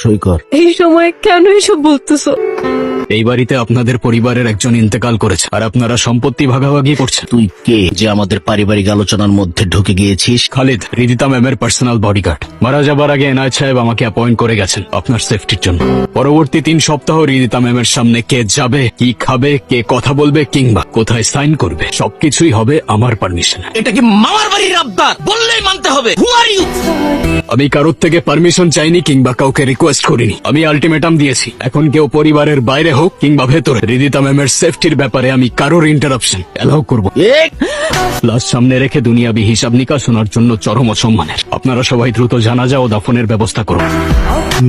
সই কর। এই সময় কেন এসব বলতেছো? এই বাড়িতে আপনাদের পরিবারের একজন ইন্তেকাল করেছে আর আপনারা সম্পত্তি ভাগাভাগি করছেন। তুই কে যে আমাদের পারিবারিক আলোচনার মধ্যে ঢুকে গিয়েছিস? খালিদ, রিদিতা ম্যামের পার্সোনাল বডিগার্ড। মারা যাবার আগে এনায়েত সাহেব আমাকে অ্যাপয়েন্ট করে গেছেন আপনার সেফটির জন্য। পরবর্তী 3 সপ্তাহ রিদিতা ম্যামের সামনে কে যাবে, কি খাবে, কে কথা বলবে কিংবা কোথায় সাইন করবে সবকিছুই হবে আমার পারমিশনে। এটা কি মামার বাড়ির আবদার? বললেই মানতে হবে। হু আর ইউ? আমি কারোর থেকে পারমিশন চাইনি কিংবা কাউকে রিকোয়েস্ট করিনি। আমি আলটিমেটাম দিয়েছি, এখন কেউ পরিবারের বাইরে হোক কিংবা ভেতরে, রিদিতা ম্যামের সেফটির ব্যাপারে আমি কারোর ইন্টারাপশন এলাও করব। লাশ সামনে রেখে দুনিয়াবি হিসাব নিকাশ শোনার জন্য চরম অসম্মানের। আপনারা সবাই দ্রুত জানাজা ও দাফনের ব্যবস্থা করুন।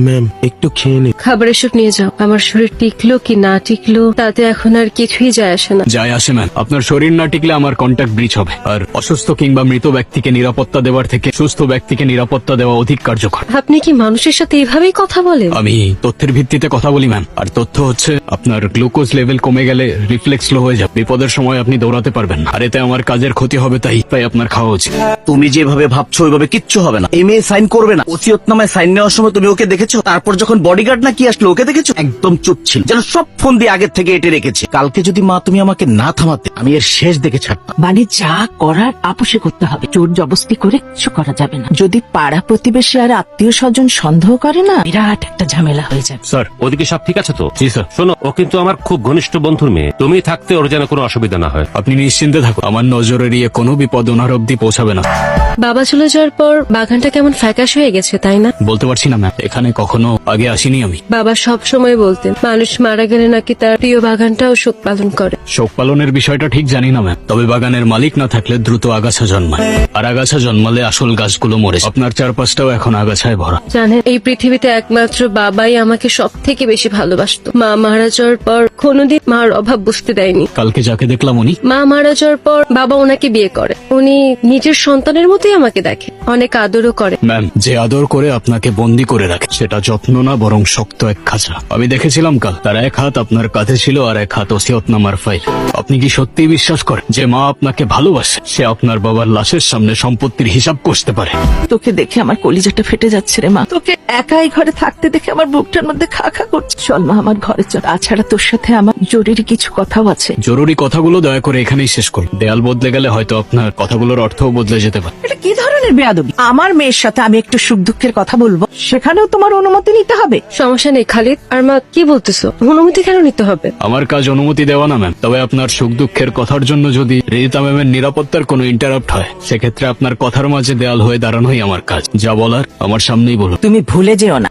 ম্যাম একটু খেয়ে নে। খাবার এসব নিয়ে যাও। আমার শরীর টিকলো কি না টিকলো তাতে এখন আর কিছুই যায় আসে না। যায় আসে ম্যাম, আপনার শরীর না টিকলে আমার কন্ট্যাক্ট ব্রিচ হবে। আর অসুস্থ কিংবা মৃত ব্যক্তিকে নিরাপত্তা দেওয়ার থেকে সুস্থ ব্যক্তিকে নিরাপত্তা দেওয়া অধিক কার্যকর। আপনি কি মানুষের সাথে এভাবেই কথা বলেন? আমি তথ্যের ভিত্তিতে কথা বলি ম্যাম। আর তথ্য হচ্ছে আপনার গ্লুকোজ লেভেল কমে গেলে রিফ্লেক্স স্লো হয়ে যাবে, বিপদের সময় আপনি দৌড়াতে পারবেন না। আর এতে আমার কাজের ক্ষতি হবে, তাই আপনার খাওয়া উচিত। তুমি যেভাবে ভাবছো ওইভাবে কিচ্ছু হবে না। এই মেয়ে সাইন করবে না। ওসিয়তনামায় সাইন নেওয়ার সময় তুমি ওকে দেখেছো? তারপর যখন বডিগার্ড না কি আসলো ওকে দেখেছো? একদম চুপ ছিল, যেন সব ফোন দিয়ে আগের থেকে এটে রেখেছে। কালকে যদি মা তুমি আমাকে না থামাতে, আমি এর শেষ দেখে ছাড়তাম। মানে যা করার আপোষে করতে হবে, জোর জবস্তি করে কিছু করা যাবে না। যদি পাড়া প্রতিবেশী আর আত্মীয় স্বজন সন্দেহ করে না, বিরাট একটা ঝামেলা হয়ে যাবে। স্যার, ওদিকে সব ঠিক আছে তো? জি স্যার। শোনো, ও কিন্তু আমার খুব ঘনিষ্ঠ বন্ধুর মেয়ে। তুমি থাকতে ওর যেন কোনো অসুবিধা না হয়। আপনি নিশ্চিন্তে থাকুন, আমার নজর এড়িয়ে কোনো বিপদ ওনার অব্দি পৌঁছাবে না। বাবা চলে যাওয়ার পর বাগানটা কেমন ফ্যাকাশ হয়ে গেছে, তাই না? বলতে পারছি না ম্যাম, এখানে কখনো আগে আসিনি আমি। বাবা সব সময় বলতেন মানুষ মারা গেলে নাকি তার প্রিয় বাগানটাও শোক পালন করে। শোক পালনের বিষয়টা ঠিক জানি না ম্যাম, তবে বাগানের মালিক না থাকলে দ্রুত আগাছা জন্মায়, আর আগাছা জন্মালে আসল গাছগুলো মরে যায়। আপনার চারপাশটাও এখন আগাছায় ভরা। জানেন, এই পৃথিবীতে একমাত্র বাবাই আমাকে সব থেকে বেশি ভালোবাসতো। মা মারা যাওয়ার পর কোনোদিন মার অভাব বুঝতে দেয়নি। কালকে যাকে দেখলাম উনি। মা মারা যাওয়ার পর বাবা ওনাকে বিয়ে করে। উনি নিজের সন্তানের মতোই আমাকে দেখে, অনেক আদরও করে। ম্যাম, যে আদর করে আপনাকে বন্দি করে রাখে সেটা যত্ন না বরং শক্ত এক খাঁচা। আমি দেখেছিলাম কাল, তার এক হাত আপনার কাঁধে ছিল আর এক হাত ওসিয়তনামার ফাইল। আপনি কি সত্যি বিশ্বাস করেন যে মা আপনাকে ভালোবাসে? সে আপনার বাবার লাশের সামনে সম্পত্তির হিসাব কষতে পারে? তোকে দেখে আমার কলিজাটা ফেটে যাচ্ছে রে মা। তোকে একাই ঘরে থাকতে দেখে আমার বুকটার মধ্যে খা খা করছে। চল মা আমার ঘরে চল। তাছাড়া তোর সাথে আমার জরুরি কিছু কথাও আছে। জরুরি কথাগুলো দয়া করে এখানেই শেষ করুন। দেয়াল বদলে গেলে হয়তো আপনার কথাগুলোর অর্থও বদলে যেতে পারে। এটা কি ধরনের বেয়াদবি? আমার মেয়ের সাথে আমি একটু সুখ দুঃখের কথা বলবো, সেখানেও তোমার অনুমতি নিতে হবে? সমস্যা নেই খালিদ। আর মা কি বলতেছো? অনুমতি কেন নিতে হবে? আমার কাজ অনুমতি দেওয়া না ম্যাম, তবে আপনার সুখ দুঃখের কথার জন্য যদি রিদিতা ম্যামের নিরাপত্তার কোনো ইন্টারাপ্ট হয়, সেক্ষেত্রে আপনার কথার মাঝে দেয়াল হয়ে দাঁড়ানোই আমার কাজ। যা বলার আমার সামনেই বলুন। তুমি ভুলে যেও না,